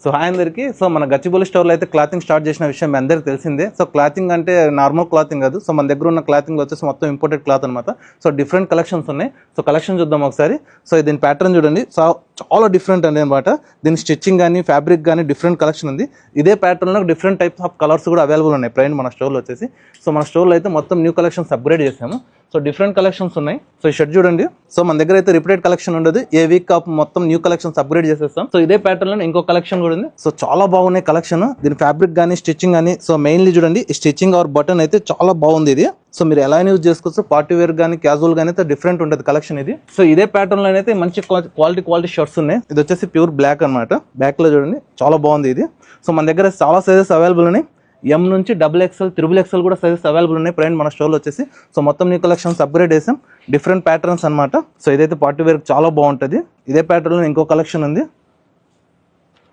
So hi అందరికీ. So మన గచ్చిబౌలి స్టోర్లో అయితే క్లాతింగ్ స్టార్ట్ చేసిన విషయం మీ అందరికీ తెలిసిందే. సో క్లాతింగ్ అంటే నార్మల్ క్లాతింగ్ కాదు. సో మన దగ్గర ఉన్న క్లాతింగ్ వచ్చేసి మొత్తం ఇంపోర్టెడ్ క్లాత్ అనమాట. సో డిఫరెంట్ కలెక్షన్స్ ఉన్నాయి. సో కలెక్షన్ చూద్దాం ఒకసారి. సో దీని ప్యాటర్న్ చూడండి, సో చాలా డిఫరెంట్ అండి అనమాట. దీని స్టిచ్చింగ్ కానీ ఫ్యాబ్రిక్ కానీ డిఫరెంట్ కలెక్షన్ ఉంది. ఇదే ప్యాటర్న్లో డిఫరెంట్ టైప్స్ ఆఫ్ కలర్స్ కూడా అవైలబుల్ ఉన్నాయి ప్రైన్ మన స్టోర్లో వచ్చేసి. సో మన స్టోర్లో అయితే మొత్తం న్యూ కలెక్షన్స్ అప్గ్రేడ్ చేసాము. సో డిఫరెంట్ కలెక్షన్స్ ఉన్నాయి. సో ఈ షర్ట్ చూడండి, సో మన దగ్గర అయితే రిపీటెడ్ కలెక్షన్ ఉండదు. ఏ వీక్ ఆఫ్ మొత్తం న్యూ కలెక్షన్స్ అప్గ్రేడ్ చేసేస్తాం. సో ఇదే ప్యాటర్న్ లో ఇంకో కలెక్షన్ కూడా ఉంది. సో చాలా బాగున్నాయి కలెక్షన్. దీని ఫ్యాబ్రిక్ కానీ స్టిచ్చింగ్ కానీ, సో మెయిన్లీ చూడండి ఈ స్టిచ్చింగ్ ఆర్ బటన్ అయితే చాలా బాగుంది ఇది. సో మీరు ఎలా యూజ్ చేసుకోవచ్చు, పార్టీ వేర్ కానీ క్యాజువల్ కానీ అయితే డిఫరెంట్ ఉంటుంది కలెక్షన్ ఇది. సో ఇదే ప్యాటర్న్ లో అయితే మంచి క్వాలిటీ షర్ట్స్ ఉన్నాయి. ఇది వచ్చేసి ప్యూర్ బ్లాక్ అనమాట. బ్యాక్ లో చూడండి చాలా బాగుంది ఇది. సో మన దగ్గర చాలా సైజెస్ అవైలబుల్ ఉన్నాయి. ఎం నుంచి XXL, XXL కూడా సైజెస్ అవైలబుల్ ఉన్నాయి ఫ్రెండ్ మన స్టోర్లో వచ్చేసి. సో మొత్తం న్యూ కలెక్షన్స్ అప్గ్రేడ్ చేసాం, డిఫరెంట్ ప్యాటర్న్స్ అనమాట. సో ఇదైతే పార్టీ వేర్ చాలా బాగుంటుంది. ఇదే ప్యాటర్న్ లో ఇంకో కలెక్షన్ ఉంది.